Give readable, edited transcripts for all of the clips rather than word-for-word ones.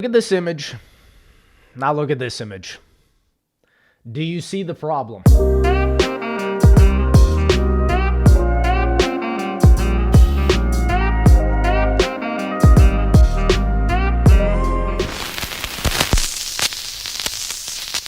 Look at this image. Now look at this image. Do you see the problem?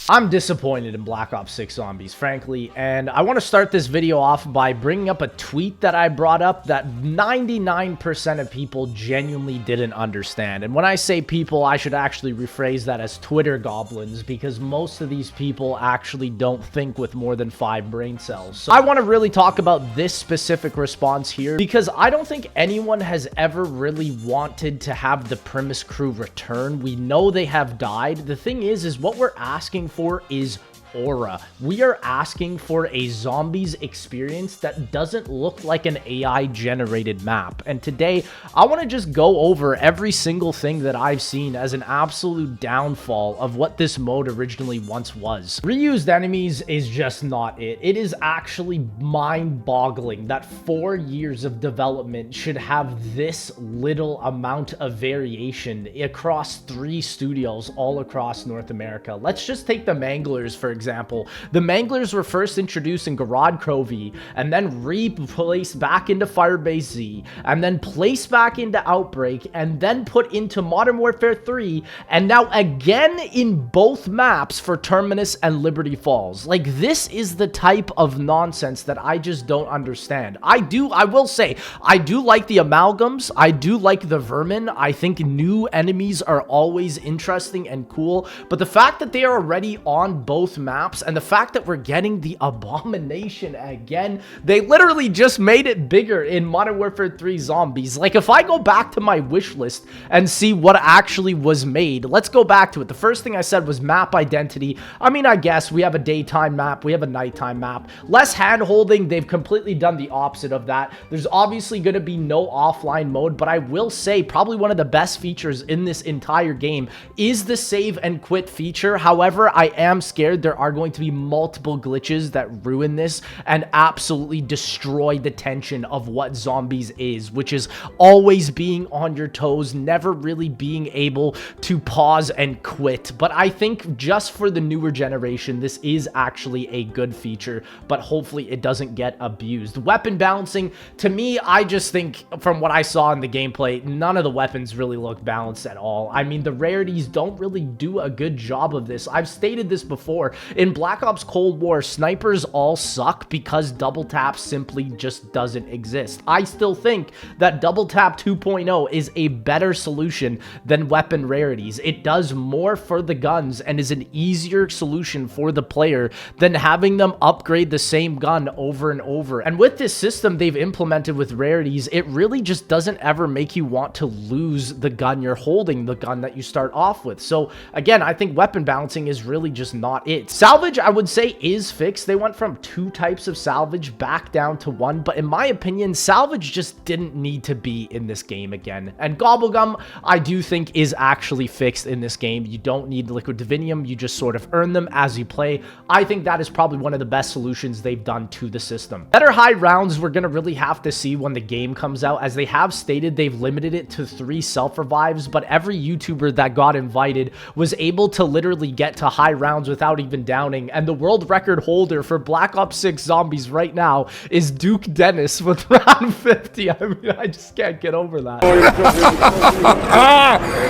I'm disappointed in Black Ops 6 Zombies, frankly, and I want to start this video off by bringing up a tweet that I brought up that 99% of people genuinely didn't understand. And when I say people, I should actually rephrase that as Twitter goblins, because most of these people actually don't think with more than 5 brain cells. So I want to really talk about this specific response here, because I don't think anyone has ever really wanted to have the Primus crew return. We know they have died. The thing is what we're asking for is aura. We are asking for a zombies experience that doesn't look like an AI generated map. And today I want to just go over every single thing that I've seen as an absolute downfall of what this mode originally once was. Reused enemies is just not it. It is actually mind-boggling that 4 years of development should have this little amount of variation across 3 studios all across North America. Let's just take the Manglers for example. The Manglers were first introduced in Gorod Crovey and then replaced back into Firebase Z and then placed back into Outbreak and then put into Modern Warfare 3 and now again in both maps for Terminus and Liberty Falls. Like, this is the type of nonsense that I just don't understand. I will say, I do like the amalgams. I do like the vermin. I think new enemies are always interesting and cool, but the fact that they are already on both maps and the fact that we're getting the Abomination again, they literally just made it bigger in Modern Warfare 3 Zombies. Like, if I go back to my wish list and see what actually was made, let's go back to it. The first thing I said was map identity. I mean, I guess we have a daytime map, we have a nighttime map. Less hand holding, they've completely done the opposite of that. There's obviously going to be no offline mode, but I will say probably one of the best features in this entire game is the save and quit feature. However, I am scared there are going to be multiple glitches that ruin this and absolutely destroy the tension of what Zombies is, which is always being on your toes, never really being able to pause and quit. But I think just for the newer generation, this is actually a good feature, but hopefully it doesn't get abused. Weapon balancing, to me, I just think from what I saw in the gameplay, none of the weapons really look balanced at all. I mean, the rarities don't really do a good job of this. I've stated this before. In Black Ops Cold War, snipers all suck because double tap simply just doesn't exist. I still think that double tap 2.0 is a better solution than weapon rarities. It does more for the guns and is an easier solution for the player than having them upgrade the same gun over and over. And with this system they've implemented with rarities, it really just doesn't ever make you want to lose the gun you're holding, the gun that you start off with. So again, I think weapon balancing is really just not it. Salvage, I would say, is fixed. They went from 2 types of salvage back down to 1, but in my opinion, salvage just didn't need to be in this game again. And Gobblegum, I do think, is actually fixed in this game. You don't need Liquid Divinium, you just sort of earn them as you play. I think that is probably one of the best solutions they've done to the system. Better high rounds, we're gonna really have to see when the game comes out. As they have stated, they've limited it to 3 self-revives, but every YouTuber that got invited was able to literally get to high rounds without even downing, and the world record holder for Black Ops 6 Zombies right now is Duke Dennis with round 50. I mean, I just can't get over that.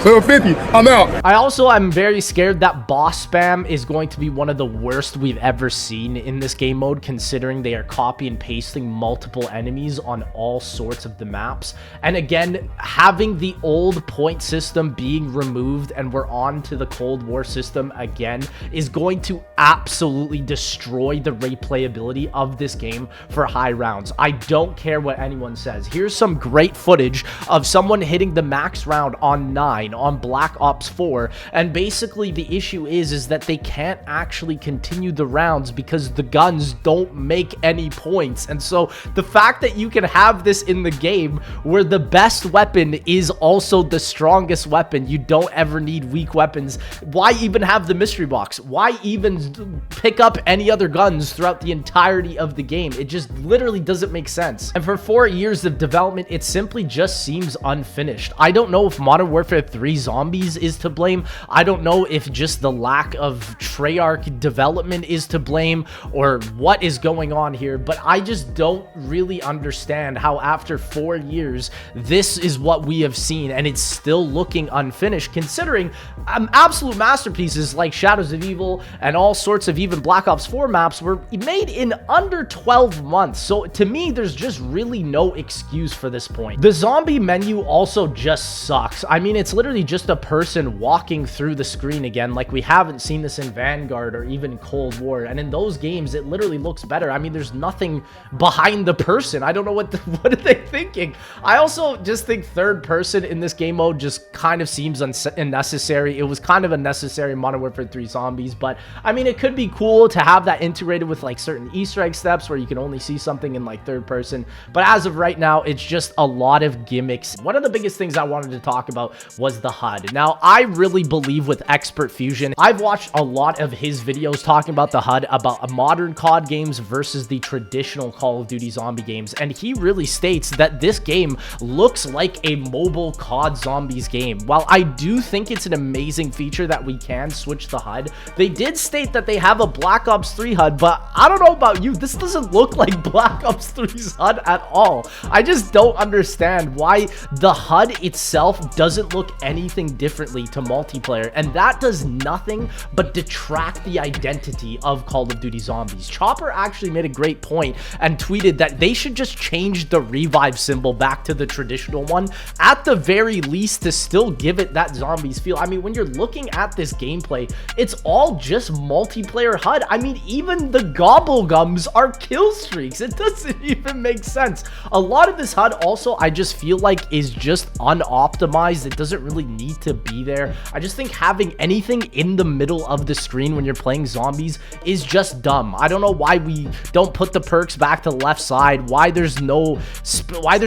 Level 50, I'm out. I also am very scared that boss spam is going to be one of the worst we've ever seen in this game mode, considering they are copy and pasting multiple enemies on all sorts of the maps. And again, having the old point system being removed and we're on to the Cold War system again is going to absolutely destroy the replayability of this game for high rounds. I don't care what anyone says. Here's some great footage of someone hitting the max round on 9 on Black Ops 4, and basically the issue is that they can't actually continue the rounds because the guns don't make any points. And so the fact that you can have this in the game where the best weapon is also the strongest weapon, you don't ever need weak weapons. Why even have the mystery box? Why even even pick up any other guns throughout the entirety of the game. It just literally doesn't make sense. And for 4 years of development, it simply just seems unfinished. I don't know if Modern Warfare 3 Zombies is to blame. I don't know if just the lack of Treyarch development is to blame or what is going on here, but I just don't really understand how after 4 years, this is what we have seen and it's still looking unfinished, considering absolute masterpieces like Shadows of Evil and all sorts of even Black Ops 4 maps were made in under 12 months. So to me, there's just really no excuse for this point. The zombie menu also just sucks. I mean, it's literally just a person walking through the screen again, like we haven't seen this in Vanguard or even Cold War. And in those games, it literally looks better. I mean, there's nothing behind the person. I don't know what are they thinking. I also just think third person in this game mode just kind of seems unnecessary. It was kind of unnecessary in Modern Warfare 3 Zombies, but I mean, it could be cool to have that integrated with like certain Easter egg steps where you can only see something in like third person. But as of right now, it's just a lot of gimmicks. One of the biggest things I wanted to talk about was the HUD. Now, I really believe with Expert Fusion, I've watched a lot of his videos talking about the HUD, about modern COD games versus the traditional Call of Duty zombie games, and he really states that this game looks like a mobile COD Zombies game. While I do think it's an amazing feature that we can switch the HUD, they did state that they have a Black Ops 3 HUD, but I don't know about you, this doesn't look like Black Ops 3's HUD at all. I just don't understand why the HUD itself doesn't look anything differently to multiplayer, and that does nothing but detract the identity of Call of Duty Zombies. Chopper actually made a great point and tweeted that they should just change the revive symbol back to the traditional one, at the very least, to still give it that Zombies feel. I mean, when you're looking at this gameplay, it's all just multiplayer HUD. I mean, even the Gobblegums are kill streaks. It doesn't even make sense. A lot of this HUD also, I just feel like is just unoptimized. It doesn't really need to be there. I just think having anything in the middle of the screen when you're playing Zombies is just dumb. I don't know why we don't put the perks back to the left side, why there's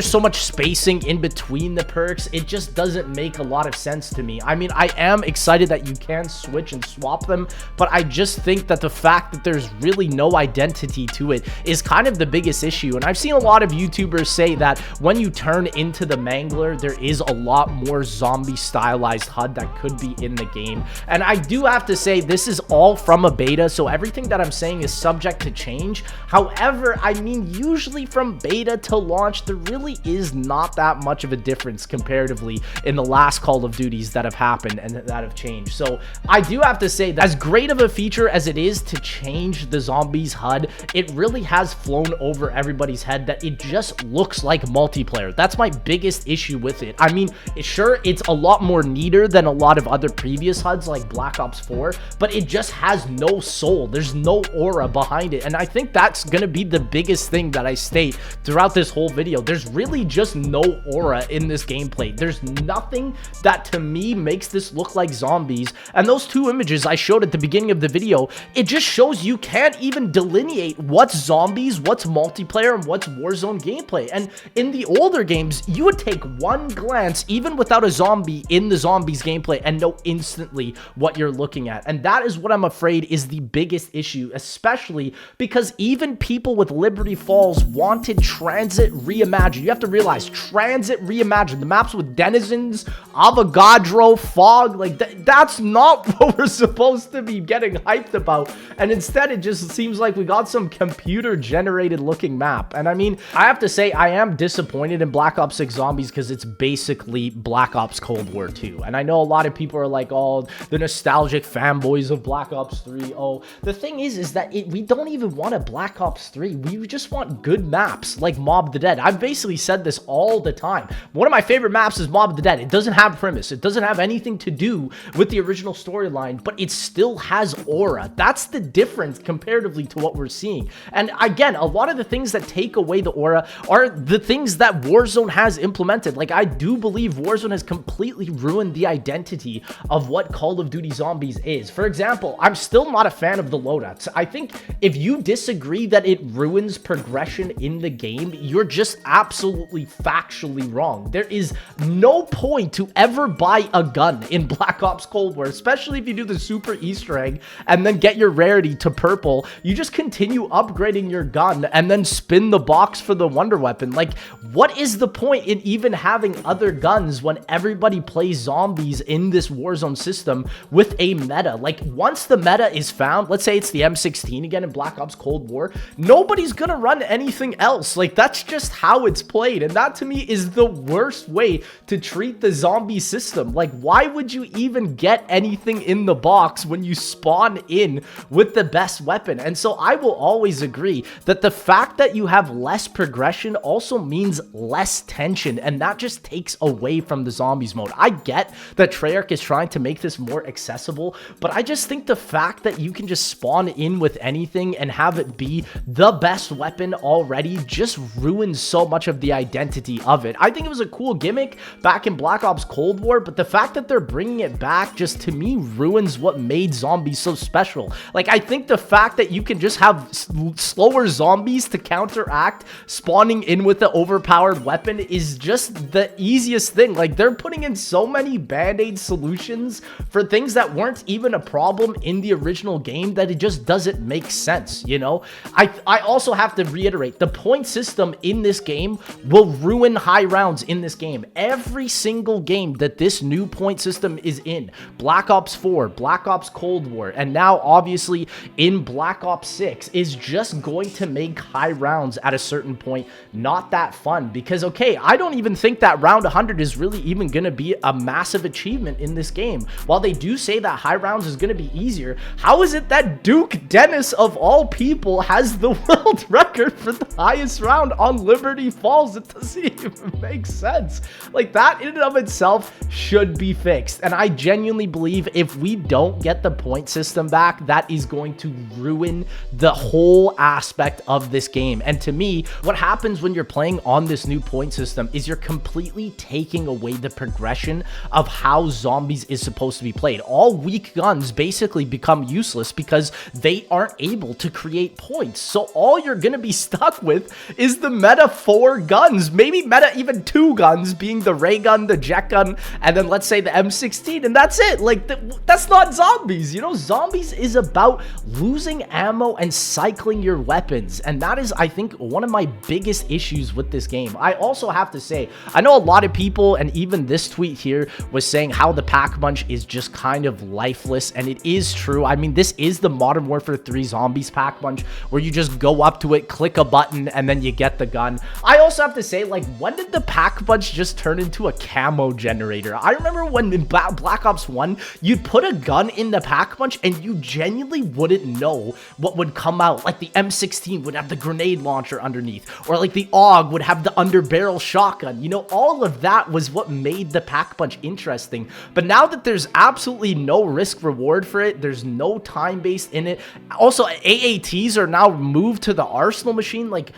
so much spacing in between the perks. It just doesn't make a lot of sense to me. I mean, I am excited that you can switch and swap them, but I just think that the fact that there's really no identity to it is kind of the biggest issue. And I've seen a lot of YouTubers say that when you turn into the Mangler, there is a lot more zombie stylized HUD that could be in the game. And I do have to say, this is all from a beta, so everything that I'm saying is subject to change. However, I mean, usually from beta to launch, there really is not that much of a difference comparatively in the last Call of Duties that have happened and that have changed. So I do have to say that as great of a feature as it is to change the Zombies HUD, it really has flown over everybody's head that it just looks like multiplayer. That's my biggest issue with it. I mean, sure, it's a lot more neater than a lot of other previous HUDs like Black Ops 4, but it just has no soul. There's no aura behind it. And I think that's going to be the biggest thing that I state throughout this whole video. There's really just no aura in this gameplay. There's nothing that to me makes this look like Zombies. And those two images I showed at the beginning of the video, it just shows you can't even delineate what's Zombies, what's multiplayer, and what's Warzone gameplay. And in the older games, you would take one glance, even without a zombie in the Zombies gameplay, and know instantly what you're looking at. And that is what I'm afraid is the biggest issue, especially because even people with Liberty Falls wanted Transit Reimagined. You have to realize, Transit Reimagined, the maps with denizens, Avogadro, fog, like that's not what we're supposed to be getting hyped about. And instead, it just seems like we got some computer generated looking map. And I mean, I have to say, I am disappointed in Black Ops 6 Zombies because it's basically Black Ops Cold War 2. And I know a lot of people are like, oh, the nostalgic fanboys of Black Ops 3. Oh, the thing is that we don't even want a Black Ops 3. We just want good maps like Mob of the Dead. I've basically said this all the time. One of my favorite maps is Mob of the Dead. It doesn't have premise. It doesn't have anything to do with the original storyline, but it still has aura. That's the difference comparatively to what we're seeing. And again, a lot of the things that take away the aura are the things that Warzone has implemented. Like, I do believe Warzone has completely ruined the identity of what Call of Duty Zombies is. For example, I'm still not a fan of the loadouts. I think if you disagree that it ruins progression in the game, you're just absolutely factually wrong. There is no point to ever buy a gun in Black Ops Cold War, especially if you do the super Easter egg and then get your rarity to purple, you just continue upgrading your gun and then spin the box for the wonder weapon. Like, what is the point in even having other guns when everybody plays zombies in this Warzone system with a meta? Like, once the meta is found, let's say it's the M16 again in Black Ops Cold War, nobody's gonna run anything else. Like, that's just how it's played, and that to me is the worst way to treat the zombie system. Like, why would you even get anything in the box when you spawn in with the best weapon? And so I will always agree that the fact that you have less progression also means less tension, and that just takes away from the zombies mode. I get that Treyarch is trying to make this more accessible, but I just think the fact that you can just spawn in with anything and have it be the best weapon already just ruins so much of the identity of it. I think it was a cool gimmick back in Black Ops Cold War, but the fact that they're bringing it back just to me ruins what made zombies so special. Like, I think the fact that you can just have slower zombies to counteract spawning in with the overpowered weapon is just the easiest thing. Like, they're putting in so many band-aid solutions for things that weren't even a problem in the original game that it just doesn't make sense, you know? I also have to reiterate, the point system in this game will ruin high rounds in this game. Every single game that this new point system is in, Black Ops 4, Black Ops Cold War, and now obviously in Black Ops 6, is just going to make high rounds at a certain point not that fun. Because, okay, I don't even think that round 100 is really even going to be a massive achievement in this game. While they do say that high rounds is going to be easier, how is it that Duke Dennis, of all people, has the world record for the highest round on Liberty Falls? It doesn't even make sense. Like, that in and of itself should be fixed. And I genuinely believe if we don't get the point system back, that is going to ruin the whole aspect of this game. And to me, what happens when you're playing on this new point system is you're completely taking away the progression of how zombies is supposed to be played. All weak guns basically become useless because they aren't able to create points. So all you're gonna be stuck with is the meta 4 guns, maybe meta even 2 guns, being the ray gun, the jet gun, and then let's say the M16, and that's it. Like, that's not zombies, you know? Zombies is about losing ammo and cycling your weapons, and that is, I think, one of my biggest issues with this game. I also have to say, I know a lot of people, and even this tweet here was saying how the Pack-a-Punch is just kind of lifeless, and it is true. I mean, this is the Modern Warfare 3 Zombies Pack-a-Punch, where you just go up to it, click a button, and then you get the gun. I also have to say, like, when did the Pack-a-Punch just turn into a camo generator? I remember when in Black Ops 1, you'd put a gun in the Pack-a-Punch, and you genuinely wouldn't know what would come out. Like, the M16 would have the grenade launcher underneath, or like the AUG would have the underbarrel shotgun. You know, all of that was what made the Pack-a-Punch interesting. But now that there's absolutely no risk reward for it, there's no time based in it. Also, AATs are now moved to the Arsenal machine. Like,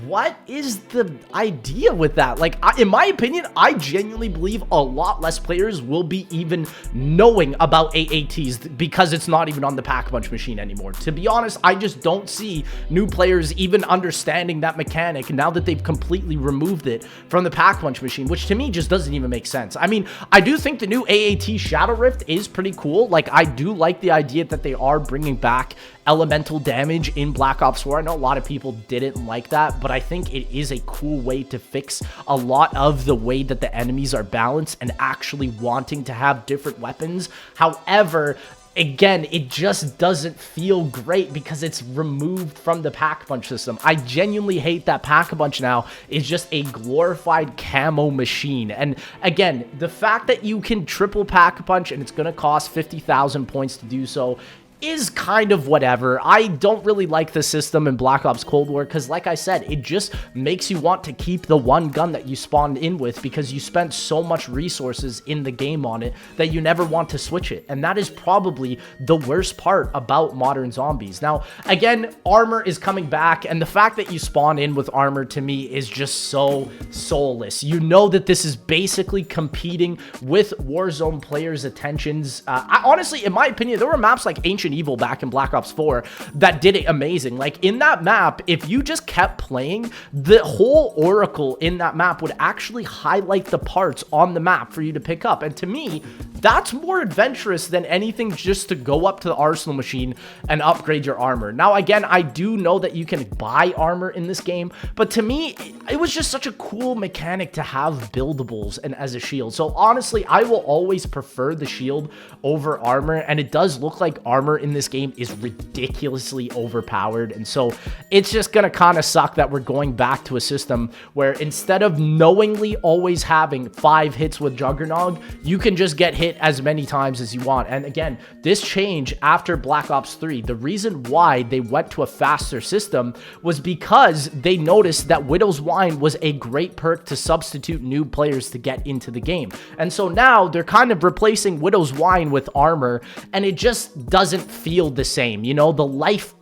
what is the idea with that? Like, in my opinion, I genuinely believe a lot less players will be even knowing about AATs because it's not even on the Pack-a-Punch machine anymore. To be honest, I just don't see new players even understanding that mechanic now that they've completely removed it from the Pack-a-Punch machine, which to me just doesn't even make sense. I mean, I do think the new AAT Shadow Rift is pretty cool. Like, I do like the idea that they are bringing back elemental damage in Black Ops 4. I know a lot of people didn't like that, but I think it is a cool way to fix a lot of the way that the enemies are balanced and actually wanting to have different weapons. However, again, it just doesn't feel great because it's removed from the Pack-a-Punch system. I genuinely hate that Pack-a-Punch now is just a glorified camo machine. And again, the fact that you can triple Pack-a-Punch and it's going to cost 50,000 points to do so is kind of whatever. I don't really like the system in Black Ops Cold War because, like I said, it just makes you want to keep the one gun that you spawned in with because you spent so much resources in the game on it that you never want to switch it. And that is probably the worst part about modern zombies. Now, again, armor is coming back, and the fact that you spawn in with armor to me is just so soulless. You know that this is basically competing with Warzone players' attentions. Honestly, in my opinion, there were maps like Ancient Evil back in Black Ops 4 that did it amazing. Like, in that map, if you just kept playing, the whole oracle in that map would actually highlight the parts on the map for you to pick up. And to me, That's more adventurous than anything just to go up to the arsenal machine and upgrade your armor. Now, again, I do know that you can buy armor in this game, but to me, it was just such a cool mechanic to have buildables and as a shield. So honestly, I will always prefer the shield over armor, and it does look like armor in this game is ridiculously overpowered. And so it's just gonna kind of suck that we're going back to a system where instead of knowingly always having 5 hits with Juggernog, you can just get hit as many times as you want. And again, this change after Black Ops 3, the reason why they went to a faster system was because they noticed that Widow's Wine was a great perk to substitute new players to get into the game. And so now they're kind of replacing Widow's Wine with armor, and it just doesn't feel the same. You know, the life,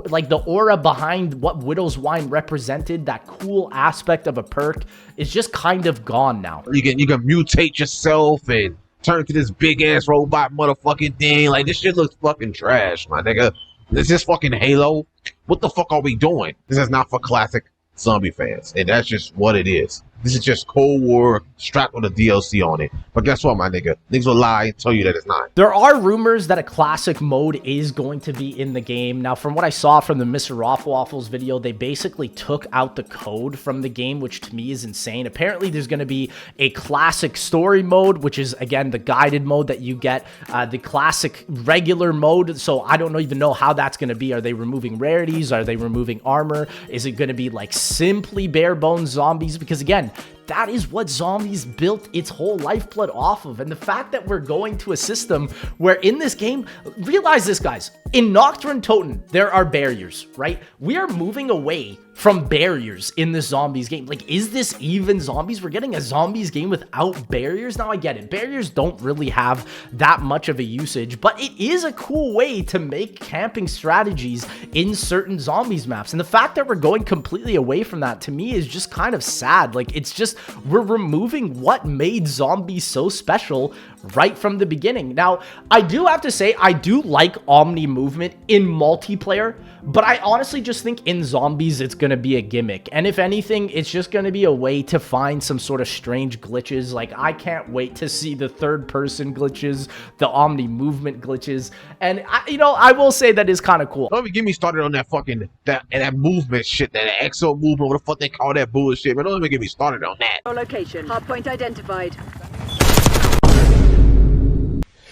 like the aura behind what Widow's Wine represented, that cool aspect of a perk, is just kind of gone now. You can mutate yourself and turn into this big ass robot motherfucking thing. Like, this shit looks fucking trash, my nigga. This is fucking Halo. What the fuck are we doing? This is not for classic zombie fans, and that's just what it is. This is just Cold War strapped with a DLC on it. But guess what, my nigga? Niggas will lie and tell you that it's not. There are rumors that a classic mode is going to be in the game. Now, from what I saw from the Mr. Rothwaffles video, they basically took out the code from the game, which to me is insane. Apparently, there's going to be a classic story mode, which is, again, the guided mode that you get, the classic regular mode. So I don't even know how that's going to be. Are they removing rarities? Are they removing armor? Is it going to be like simply bare bones zombies? Because again, that is what zombies built its whole lifeblood off of. And the fact that we're going to a system where in this game, realize this, guys, in Nocturne Toten, there are barriers, right? We are moving away from barriers in this zombies game. Like, is this even zombies? We're getting a zombies game without barriers? Now, I get it. Barriers don't really have that much of a usage, but it is a cool way to make camping strategies in certain zombies maps. And the fact that we're going completely away from that, to me, is just kind of sad. Like, it's just, we're removing what made zombies so special right from the beginning. Now, I do have to say, I do like Omni movement in multiplayer, but I honestly just think in zombies, it's going to be a gimmick. And if anything, it's just going to be a way to find some sort of strange glitches. Like, I can't wait to see the third-person glitches, the Omni movement glitches. And, I will say that is kind of cool. Don't even get me started on that fucking, that movement shit, that exo movement, what the fuck they call that bullshit, man. Don't even get me started on that. Location. Hardpoint identified.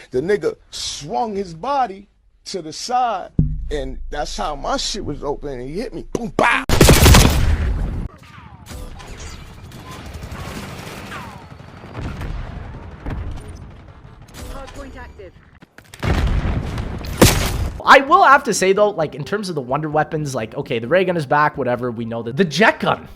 The nigga swung his body to the side, and that's how my shit was open, and he hit me. Boom, pow! Hardpoint active. I will have to say, though, like, in terms of the wonder weapons, like, okay, the ray gun is back, whatever, we know that. The jet gun.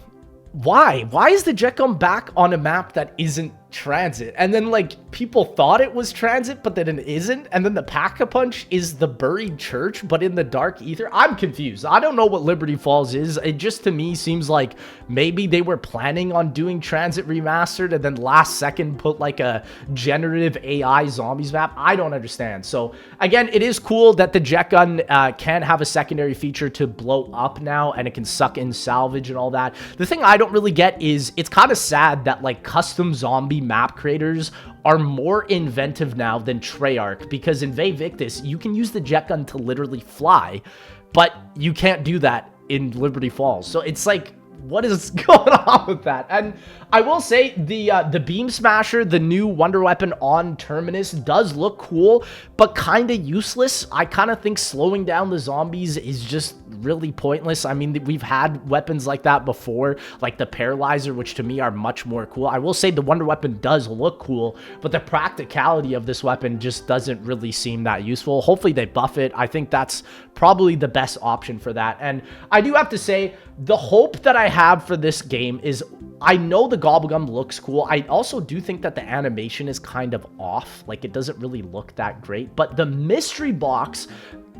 Why? Why is the jet gun back on a map that isn't transit? And then, like, people thought it was transit, but then it isn't. And then the Pack-a-Punch is the buried church, but in the dark ether. I'm confused. I don't know what Liberty Falls is. It just, to me, seems like maybe they were planning on doing transit remastered and then last second put like a generative AI zombies map. I don't understand. So again, it is cool that the jet gun can have a secondary feature to blow up now, and it can suck in salvage and all that. The thing I don't really get is it's kind of sad that like custom zombie map creators are more inventive now than Treyarch, because in Vivictus, you can use the jet gun to literally fly, but you can't do that in Liberty Falls. So it's like, what is going on with that? And I will say the Beam Smasher, the new wonder weapon on Terminus, does look cool, but kind of useless. I kind of think slowing down the zombies is just really pointless. I mean, we've had weapons like that before, like the Paralyzer, which to me are much more cool. I will say the wonder weapon does look cool, but the practicality of this weapon just doesn't really seem that useful. Hopefully they buff it. I think that's probably the best option for that. And I do have to say, the hope that I have for this game is, I know the Gobblegum looks cool. I also do think that the animation is kind of off. Like, it doesn't really look that great. But the mystery box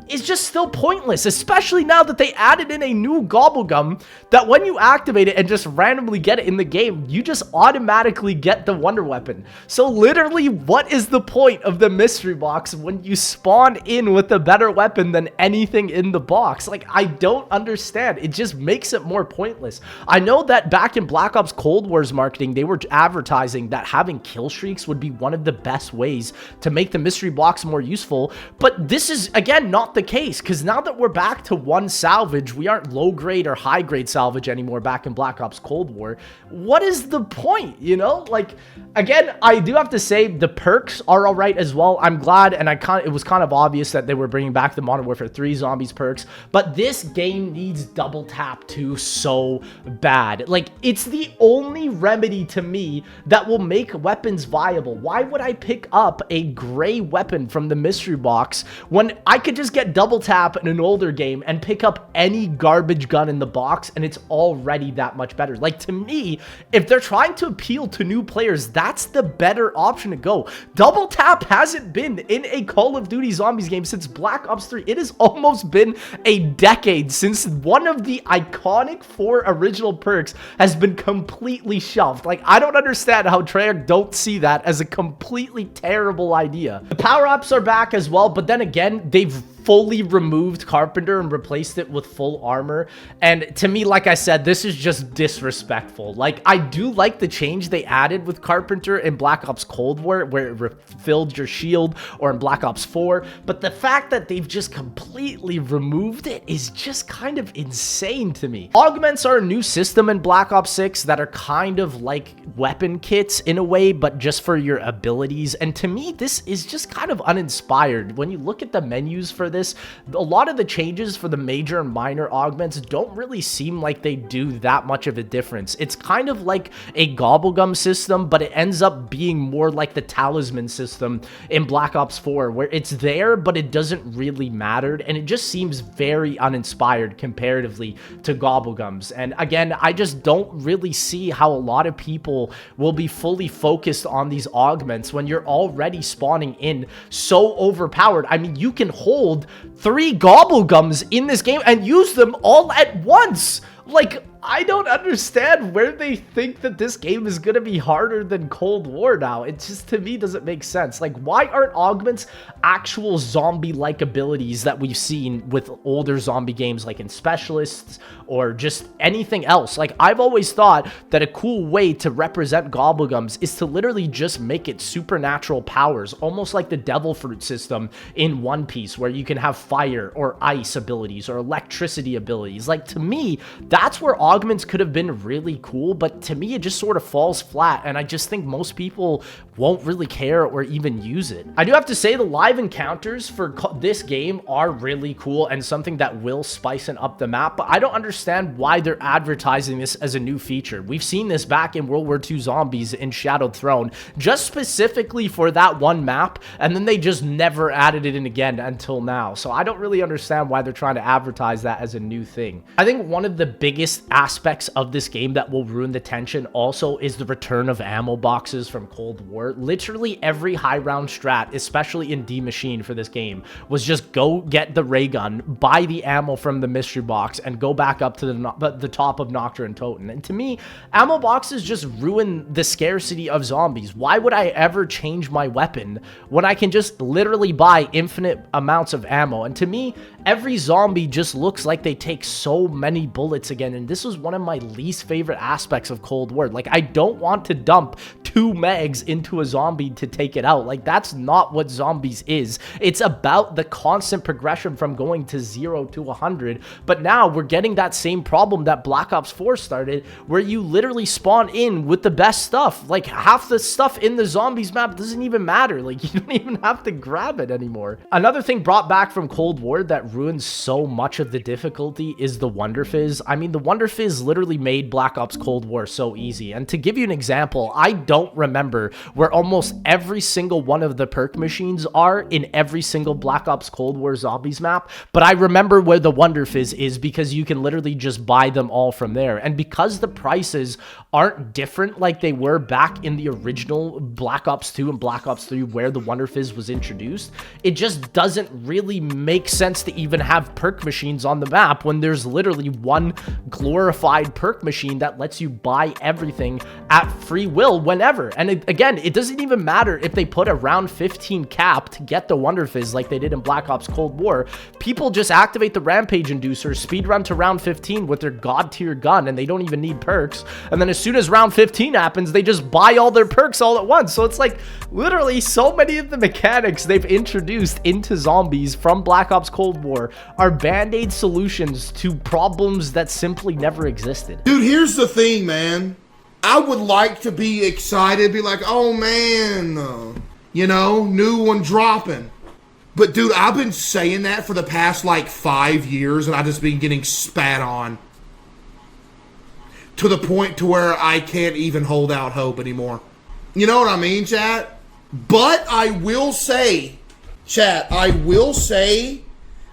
is just still pointless, especially now that they added in a new Gobblegum that when you activate it and just randomly get it in the game, you just automatically get the Wonder Weapon. So literally, what is the point of the mystery box when you spawn in with a better weapon than anything in the box? Like, I don't understand. It just makes it more pointless. I know that back in Black Ops Cold War's marketing, they were advertising that having kill streaks would be one of the best ways to make the mystery box more useful, but this is, again, not the case, because now that we're back to one salvage, we aren't low grade or high grade salvage anymore back in Black Ops Cold War. What is the point, you know? Like, again, I do have to say the perks are all right as well. I'm glad, and it was kind of obvious that they were bringing back the Modern Warfare 3 zombies perks, but this game needs double tap 2 so bad. Like, it's the only remedy to me that will make weapons viable. Why would I pick up a gray weapon from the mystery box when I could just get double tap in an older game and pick up any garbage gun in the box and it's already that much better? Like, to me, if they're trying to appeal to new players, that's the better option to go. Double tap hasn't been in a Call of Duty Zombies game since Black Ops 3. It has almost been a decade since one of the iconic 4 original perks has been completely shelved. Like, I don't understand how Treyarch don't see that as a completely terrible idea. The power-ups are back as well, but then again, they've fully removed Carpenter and replaced it with full armor, and to me, like I said, this is just disrespectful. Like, I do like the change they added with Carpenter in Black Ops Cold War, where it refilled your shield, or in Black Ops 4, but the fact that they've just completely removed it is just kind of insane to me. Augments are a new system in Black Ops 6 that are kind of like weapon kits in a way, but just for your abilities, and to me, this is just kind of uninspired. When you look at the menus for this, a lot of the changes for the major and minor augments don't really seem like they do that much of a difference. It's kind of like a Gobblegum system, but it ends up being more like the Talisman system in Black Ops 4, where it's there, but it doesn't really matter, and it just seems very uninspired comparatively to Gobblegums. And again, I just don't really see how a lot of people will be fully focused on these augments when you're already spawning in so overpowered. I mean, you can hold 3 Gobblegums in this game and use them all at once. Like, I don't understand where they think that this game is going to be harder than Cold War now. It just, to me, doesn't make sense. Like, why aren't augments actual zombie-like abilities that we've seen with older zombie games like in Specialists or just anything else? Like, I've always thought that a cool way to represent Gobblegums is to literally just make it supernatural powers, almost like the Devil Fruit system in One Piece, where you can have fire or ice abilities or electricity abilities. Like, to me, that's where augments could have been really cool, but to me, it just sort of falls flat, and I just think most people won't really care or even use it. I do have to say the live encounters for this game are really cool and something that will spice up the map, but I don't understand why they're advertising this as a new feature. We've seen this back in World War II Zombies in Shadowed Throne, just specifically for that one map, and then they just never added it in again until now. So I don't really understand why they're trying to advertise that as a new thing. I think one of the biggest aspects of this game that will ruin the tension also is the return of ammo boxes from Cold War. Literally every high round strat, especially in D Machine for this game, was just go get the ray gun, buy the ammo from the mystery box, and go back up to the top of Nocturne and Toten. And to me, ammo boxes just ruin the scarcity of zombies. Why would I ever change my weapon when I can just literally buy infinite amounts of ammo? And to me, every zombie just looks like they take so many bullets again, and this was one of my least favorite aspects of Cold War. Like, I don't want to dump 2 mags into a zombie to take it out. Like, that's not what zombies is. It's about the constant progression from going to 0 to 100, but now we're getting that same problem that Black Ops 4 started, where you literally spawn in with the best stuff. Like, half the stuff in the zombies map doesn't even matter. Like, you don't even have to grab it anymore. Another thing brought back from Cold War that ruins so much of the difficulty is the Wonder Fizz. I mean, the Wonder Fizz literally made Black Ops Cold War so easy. And to give you an example, I don't remember where almost every single one of the perk machines are in every single Black Ops Cold War Zombies map, but I remember where the Wonder Fizz is because you can literally just buy them all from there. And because the prices aren't different like they were back in the original Black Ops 2 and Black Ops 3 where the Wonder Fizz was introduced, it just doesn't really make sense to even have perk machines on the map when there's literally one glorified perk machine that lets you buy everything at free will whenever. And again, it doesn't even matter if they put a round 15 cap to get the Wonder Fizz like they did in Black Ops Cold War. People just activate the Rampage Inducer, speedrun to round 15 with their god tier gun, and they don't even need perks. And then as soon as round 15 happens, they just buy all their perks all at once. So it's like literally so many of the mechanics they've introduced into zombies from Black Ops Cold War are band-aid solutions to problems that simply never existed. Dude, here's the thing, man. I would like to be excited, be like, oh man, you know, new one dropping. But dude, I've been saying that for the past like 5 years, and I've just been getting spat on to the point to where I can't even hold out hope anymore. You know what I mean, chat? But I will say, chat, I will say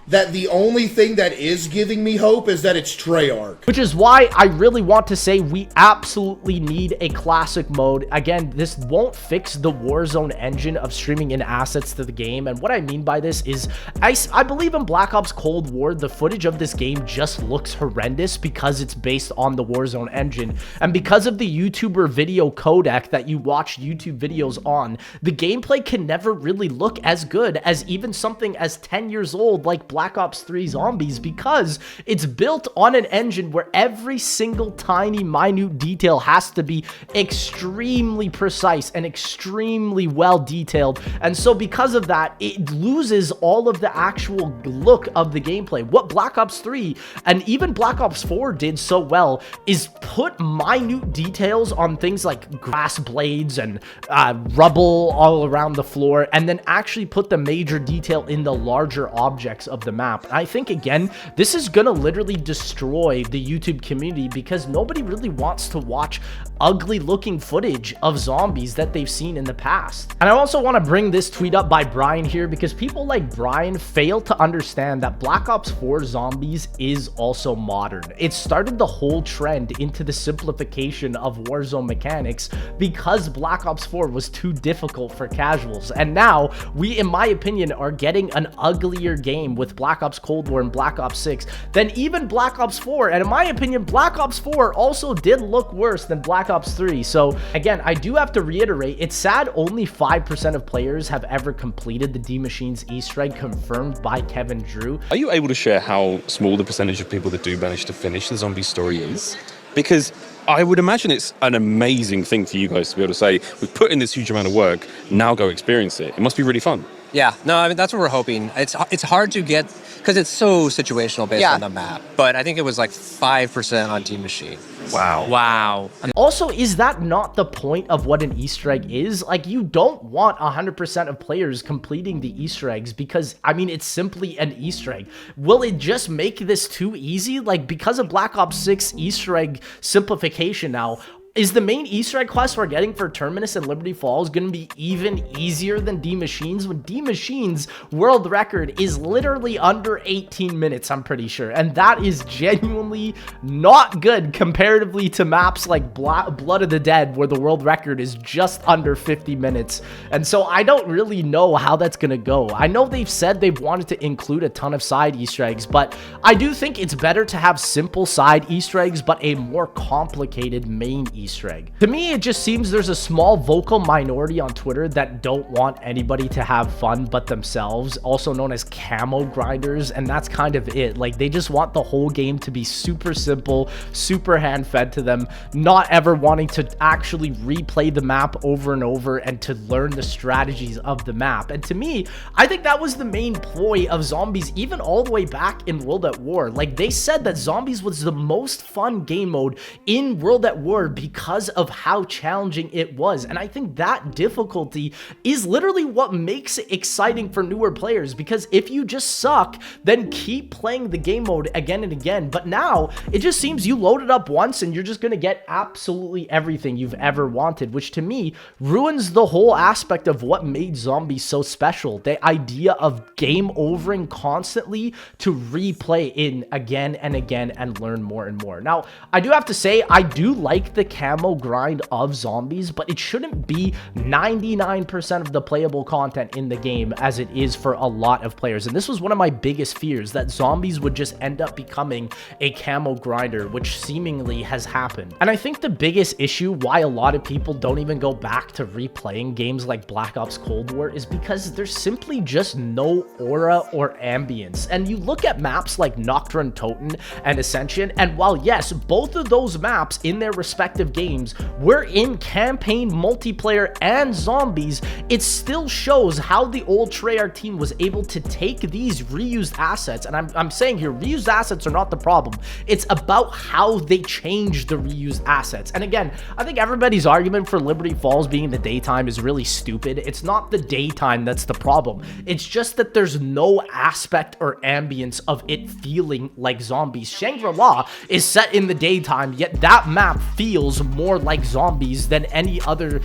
that the only thing that is giving me hope is that it's Treyarch. Which is why I really want to say we absolutely need a classic mode. Again, this won't fix the Warzone engine of streaming in assets to the game. And what I mean by this is I believe in Black Ops Cold War, the footage of this game just looks horrendous because it's based on the Warzone engine. And because of the YouTuber video codec that you watch YouTube videos on, the gameplay can never really look as good as even something as 10 years old like Black Ops 3 Zombies, because it's built on an engine where every single tiny minute detail has to be extremely precise and extremely well detailed. And so because of that, it loses all of the actual look of the gameplay. What Black Ops 3 and even Black Ops 4 did so well is put minute details on things like grass blades and rubble all around the floor, and then actually put the major detail in the larger objects of the map. And I think, again, this is gonna literally destroy the YouTube community because nobody really wants to watch ugly looking footage of zombies that they've seen in the past. And I also want to bring this tweet up by Brian here because people like Brian fail to understand that Black Ops 4 Zombies is also modern. It started the whole trend into the simplification of Warzone mechanics because Black Ops 4 was too difficult for casuals. And now we, in my opinion, are getting an uglier game with Black Ops Cold War and Black Ops 6 than even Black Ops 4. And in my opinion, Black Ops 4 also did look worse than Black Ops 3. So again, I do have to reiterate, it's sad only 5% of players have ever completed the D Machines Easter egg confirmed by Kevin Drew. Are you able to share how small the percentage of people that do manage to finish the zombie story is? Because I would imagine it's an amazing thing for you guys to be able to say, we've put in this huge amount of work, now go experience it. It must be really fun. Yeah, no, I mean, that's what we're hoping. It's hard to get, because it's so situational based on the map. But I think it was like 5% on Team Machine. Wow. Also, is that not the point of what an Easter egg is? Like, you don't want 100% of players completing the Easter eggs because, I mean, it's simply an Easter egg. Will it just make this too easy? Like, because of Black Ops 6 Easter egg simplification now, is the main Easter egg quest we're getting for Terminus and Liberty Falls going to be even easier than D Machines? When D Machines world record is literally under 18 minutes, I'm pretty sure. And that is genuinely not good comparatively to maps like Blood of the Dead, where the world record is just under 50 minutes. And so I don't really know how that's going to go. I know they've said they've wanted to include a ton of side Easter eggs, but I do think it's better to have simple side Easter eggs, but a more complicated main Easter egg. To me, it just seems there's a small vocal minority on Twitter that don't want anybody to have fun but themselves, also known as camo grinders, and that's kind of it. Like, they just want the whole game to be super simple, super hand-fed to them, not ever wanting to actually replay the map over and over and to learn the strategies of the map. And to me, I think that was the main ploy of Zombies, even all the way back in World at War. Like, they said that Zombies was the most fun game mode in World at War because of how challenging it was. And I think that difficulty is literally what makes it exciting for newer players, because if you just suck, then keep playing the game mode again and again. But now it just seems you load it up once and you're just going to get absolutely everything you've ever wanted, which to me ruins the whole aspect of what made Zombies so special. The idea of game overing constantly to replay in again and again and learn more and more. Now, I do have to say, I do like the camo grind of zombies, but it shouldn't be 99% of the playable content in the game as it is for a lot of players. And this was one of my biggest fears, that zombies would just end up becoming a camo grinder, which seemingly has happened. And I think the biggest issue why a lot of people don't even go back to replaying games like Black Ops Cold War is because there's simply just no aura or ambience. And you look at maps like Nocturne Toten and Ascension, and while yes, both of those maps in their respective games were in campaign multiplayer and zombies, it still shows how the old Treyarch team was able to take these reused assets, and I'm saying here, reused assets are not the problem. It's about how they change the reused assets. And again, I think everybody's argument for Liberty Falls being in the daytime is really stupid. It's not the daytime that's the problem. It's just that there's no aspect or ambience of it feeling like zombies. Shangri-La is set in the daytime, yet that map feels more like zombies than any other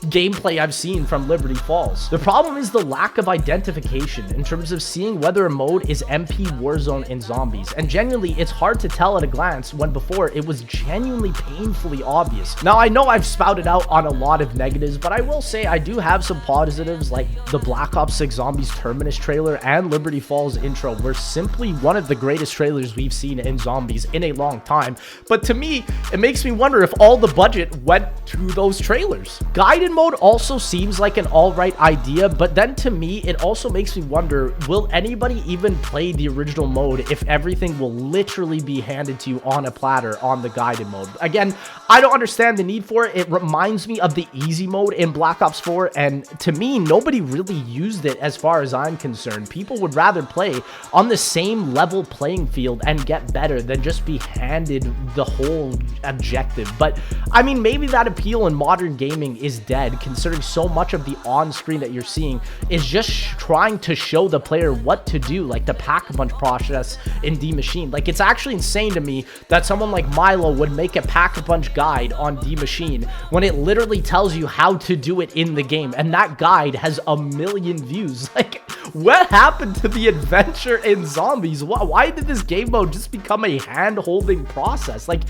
gameplay I've seen from Liberty Falls. The problem is the lack of identification in terms of seeing whether a mode is MP Warzone in zombies, and genuinely it's hard to tell at a glance when before it was genuinely painfully obvious. Now I know I've spouted out on a lot of negatives, but I will say I do have some positives, like the Black Ops 6 Zombies Terminus trailer and Liberty Falls intro were simply one of the greatest trailers we've seen in zombies in a long time. But to me, it makes me wonder if all the budget went to those trailers. Guided mode also seems like an alright idea, but then to me, it also makes me wonder, will anybody even play the original mode if everything will literally be handed to you on a platter on the guided mode? Again, I don't understand the need for it. It reminds me of the easy mode in Black Ops 4, and to me, nobody really used it as far as I'm concerned. People would rather play on the same level playing field and get better than just be handed the whole objective. But I mean, maybe that appeal in modern gaming is dead, considering so much of the on-screen that you're seeing is just trying to show the player what to do, like the pack-a-punch process in D Machine. Like, it's actually insane to me that someone like Milo would make a pack-a-punch guide on D Machine when it literally tells you how to do it in the game, and that guide has 1 million views. Like, what happened to the adventure in zombies? Why did this game mode just become a hand-holding process? Like,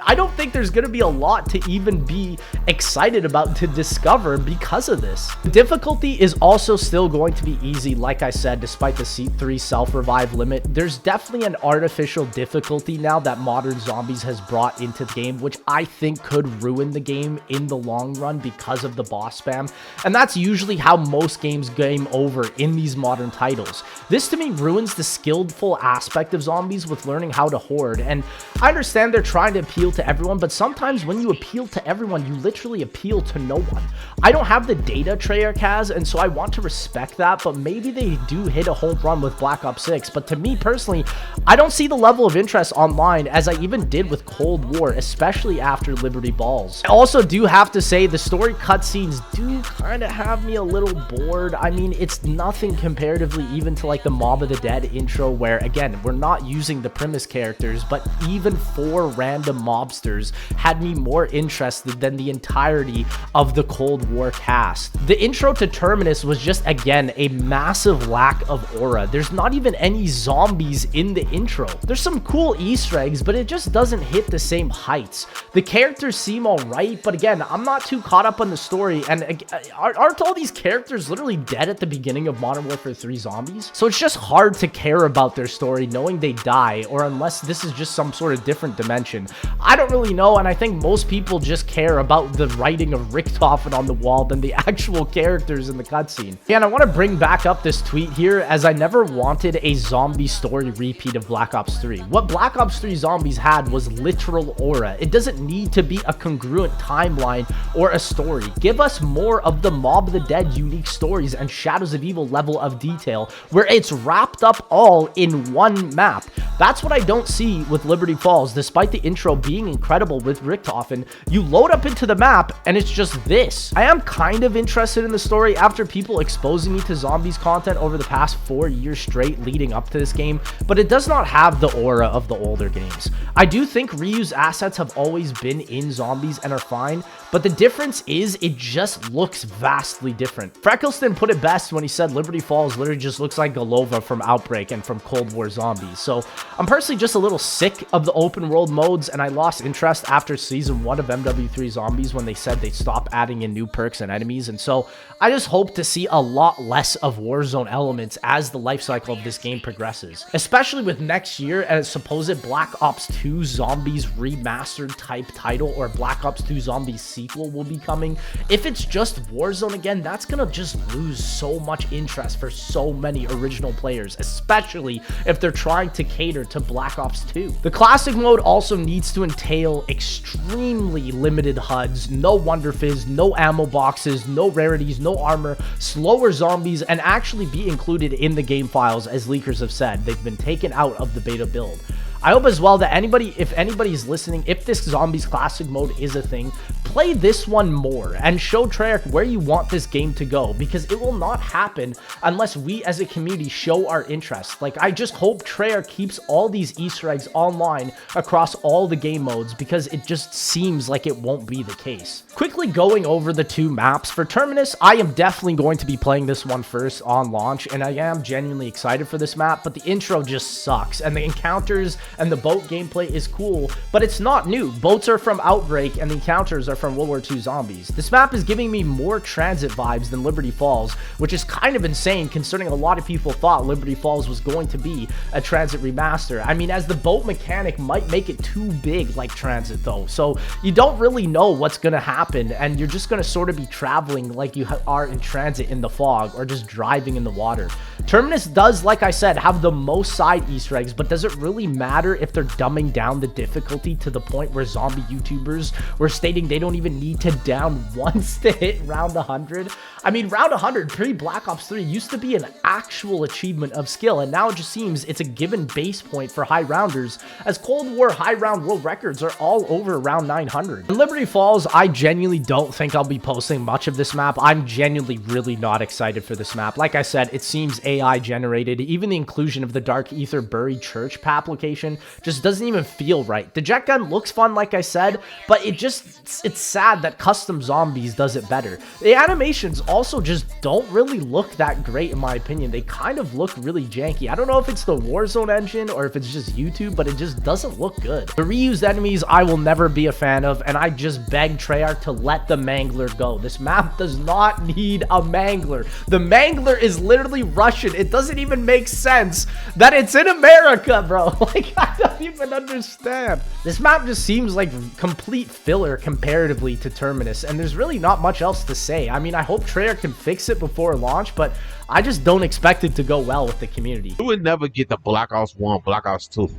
I don't think there's going to be a lot to even be excited about to discover because of this. The difficulty is also still going to be easy, like I said, despite the C3 self-revive limit. There's definitely an artificial difficulty now that Modern Zombies has brought into the game, which I think could ruin the game in the long run because of the boss spam. And that's usually how most games game over in these modern titles. This to me ruins the skillful aspect of zombies with learning how to horde. And I understand they're trying to appeal to everyone, but sometimes when you appeal to everyone, you literally appeal to no one. I don't have the data Treyarch has, and so I want to respect that, but maybe they do hit a home run with Black Ops 6. But to me personally, I don't see the level of interest online as I even did with Cold War, especially after Liberty Balls. I also do have to say the story cutscenes do kind of have me a little bored. I mean, it's nothing comparatively even to like the Mob of the Dead intro, where again, we're not using the Primus characters, but even 4 random mobsters had me more interested than the entirety of the Cold War cast. The intro to Terminus was just, again, a massive lack of aura. There's not even any zombies in the intro. There's some cool Easter eggs, but it just doesn't hit the same heights. The characters seem alright, but again, I'm not too caught up on the story, and aren't all these characters literally dead at the beginning of Modern Warfare 3 Zombies? So it's just hard to care about their story knowing they die, or unless this is just some sort of different dimension. I don't really know, and I think most people just care about the writing of Richtofen on the wall than the actual characters in the cutscene. And I want to bring back up this tweet here, as I never wanted a zombie story repeat of Black Ops 3. What Black Ops 3 Zombies had was literal aura. It doesn't need to be a congruent timeline or a story. Give us more of the Mob of the Dead unique stories and Shadows of Evil level of detail, where it's wrapped up all in one map. That's what I don't see with Liberty Falls. Despite the intro being incredible with Richtofen, you load up into the map and it's just this. I am kind of interested in the story after people exposing me to zombies content over the past 4 years straight leading up to this game, but it does not have the aura of the older games. I do think reused assets have always been in zombies and are fine, but the difference is it just looks vastly different. Freckleston put it best when he said Liberty Falls literally just looks like Golova from Outbreak and from Cold War Zombies. So I'm personally just a little sick of the open world modes, and I lost lost interest after season 1 of MW3 Zombies when they said they'd stop adding in new perks and enemies, and so I just hope to see a lot less of Warzone elements as the life cycle of this game progresses, especially with next year as supposed Black Ops 2 Zombies remastered type title or Black Ops 2 Zombies sequel will be coming. If it's just Warzone again, that's gonna just lose so much interest for so many original players, especially if they're trying to cater to Black Ops 2. The classic mode also needs to entail extremely limited HUDs, no Wonder Fizz, no ammo boxes, no rarities, no armor, slower zombies, and actually be included in the game files, as leakers have said. They've been taken out of the beta build. I hope as well that if anybody's listening, if this Zombies Classic mode is a thing, play this one more and show Treyarch where you want this game to go, because it will not happen unless we as a community show our interest. Like, I just hope Treyarch keeps all these Easter eggs online across all the game modes, because it just seems like it won't be the case. Quickly going over the 2 maps. For Terminus, I am definitely going to be playing this one first on launch, and I am genuinely excited for this map, but the intro just sucks, and the encounters and the boat gameplay is cool, but it's not new. Boats are from Outbreak, and the encounters are from World War II Zombies. This map is giving me more Transit vibes than Liberty Falls, which is kind of insane considering a lot of people thought Liberty Falls was going to be a Transit remaster. I mean, as the boat mechanic might make it too big like Transit though, so you don't really know what's gonna happen, and you're just gonna sort of be traveling like you are in Transit in the fog, or just driving in the water. Terminus does, like I said, have the most side Easter eggs, but does it really matter if they're dumbing down the difficulty to the point where zombie YouTubers were stating they don't even need to down once to hit round 100? I mean, round 100 pre-Black Ops 3 used to be an actual achievement of skill, and now it just seems it's a given base point for high rounders, as Cold War high round world records are all over around 900. In Liberty Falls, I genuinely don't think I'll be posting much of this map. I'm genuinely really not excited for this map. Like I said, it seems AI generated. Even the inclusion of the Dark Ether Bury Church application just doesn't even feel right. The jet gun looks fun, like I said, but it's sad that Custom Zombies does it better. The animations also just don't really look that great in my opinion. They kind of look really janky. I don't know if it's the Warzone engine or if it's just YouTube, but it just doesn't look good. The reused enemies I will never be a fan of, and I just beg Treyarch to let the Mangler go. This map does not need a Mangler. The Mangler is literally Russian. It doesn't even make sense that it's in America, bro. Like, I don't even understand. This map just seems like complete filler comparatively to Terminus, and there's really not much else to say. I mean, I hope Treyarch can fix it before launch, but I just don't expect it to go well with the community. You would never get the Black Ops 1, Black Ops 2,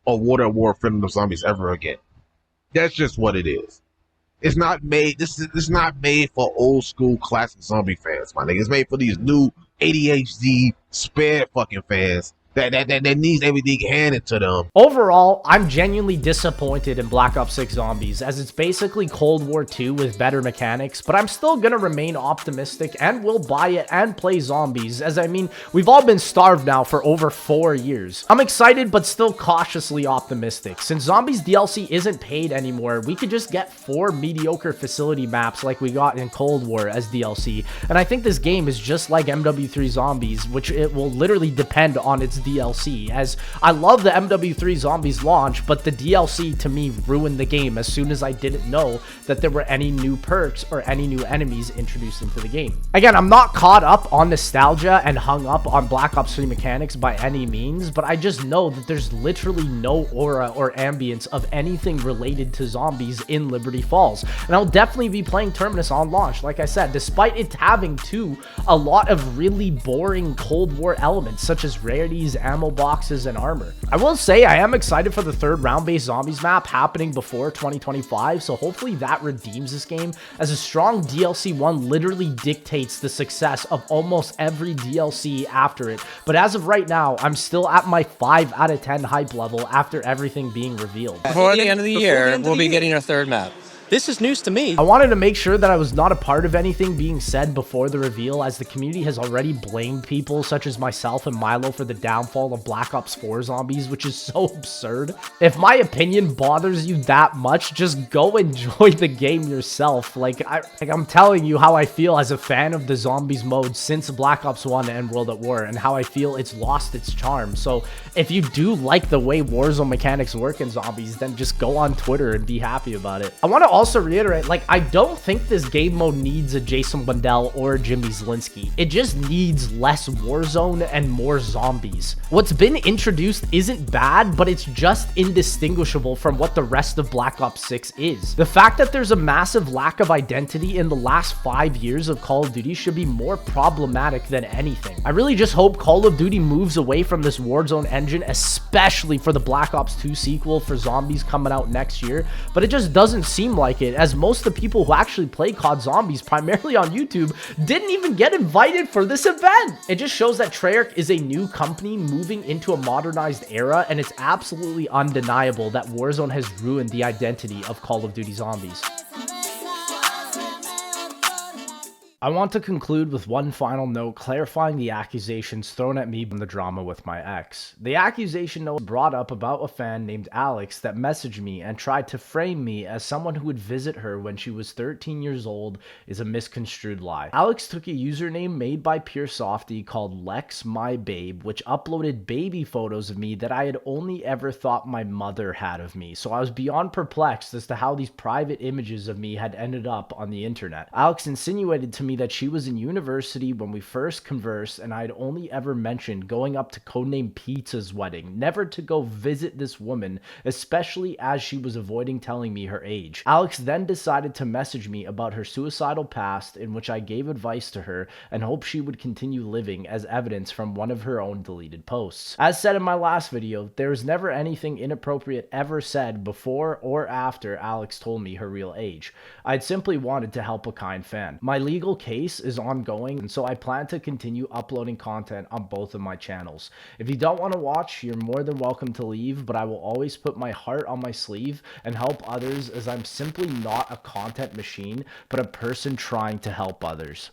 or Water War Freedom of Zombies ever again. That's just what it is. It's not made. This is not made for old school classic zombie fans, my nigga. It's made for these new ADHD spare fucking fans that needs everything handed to them. Overall, I'm genuinely disappointed in Black Ops 6 Zombies, as it's basically Cold War 2 with better mechanics, but I'm still gonna remain optimistic and will buy it and play Zombies, as I mean, we've all been starved now for over 4 years. I'm excited, but still cautiously optimistic. Since Zombies DLC isn't paid anymore, we could just get 4 mediocre facility maps like we got in Cold War as DLC, and I think this game is just like MW3 Zombies, which it will literally depend on its DLC, as I love the MW3 Zombies launch, but the DLC to me ruined the game as soon as I didn't know that there were any new perks or any new enemies introduced into the game. Again, I'm not caught up on nostalgia and hung up on Black Ops 3 mechanics by any means, but I just know that there's literally no aura or ambience of anything related to zombies in Liberty Falls, and I'll definitely be playing Terminus on launch, like I said, despite it having a lot of really boring Cold War elements such as rarities, ammo boxes, and armor. I will say I am excited for the 3rd round-based Zombies map happening before 2025, so hopefully that redeems this game, as a strong DLC 1 literally dictates the success of almost every DLC after it, but as of right now, I'm still at my 5 out of 10 hype level after everything being revealed. Before the end of the year, we'll be getting our 3rd map. This is news to me. I wanted to make sure that I was not a part of anything being said before the reveal, as the community has already blamed people such as myself and Milo for the downfall of Black Ops 4 zombies, which is so absurd. If my opinion bothers you that much, just go enjoy the game yourself. I'm telling you how I feel as a fan of the zombies mode since Black Ops 1 and World at War, and how I feel it's lost its charm. So if you do like the way Warzone mechanics work in zombies, then just go on Twitter and be happy about it. I want to also reiterate, I don't think this game mode needs a Jason Blundell or a Jimmy Zielinski. It just needs less Warzone and more zombies. What's been introduced isn't bad, but it's just indistinguishable from what the rest of Black Ops 6 is. The fact that there's a massive lack of identity in the last 5 years of Call of Duty should be more problematic than anything. I really just hope Call of Duty moves away from this Warzone engine, especially for the Black Ops 2 sequel for zombies coming out next year, but it just doesn't seem like it, as most of the people who actually play COD Zombies, primarily on YouTube, didn't even get invited for this event. It just shows that Treyarch is a new company moving into a modernized era, and it's absolutely undeniable that Warzone has ruined the identity of Call of Duty Zombies. I want to conclude with one final note clarifying the accusations thrown at me from the drama with my ex. The accusation note brought up about a fan named Alex that messaged me and tried to frame me as someone who would visit her when she was 13 years old is a misconstrued lie. Alex took a username made by Pure Softy called Lex My Babe, which uploaded baby photos of me that I had only ever thought my mother had of me, so I was beyond perplexed as to how these private images of me had ended up on the internet. Alex insinuated to me that she was in university when we first conversed, and I had only ever mentioned going up to Codename Pizza's wedding, never to go visit this woman, especially as she was avoiding telling me her age. Alex then decided to message me about her suicidal past, in which I gave advice to her and hoped she would continue living, as evidence from one of her own deleted posts. As said in my last video, there was never anything inappropriate ever said before or after Alex told me her real age. I'd simply wanted to help a kind fan. My legal case is ongoing, and so I plan to continue uploading content on both of my channels. If you don't want to watch, you're more than welcome to leave, but I will always put my heart on my sleeve and help others, as I'm simply not a content machine, but a person trying to help others.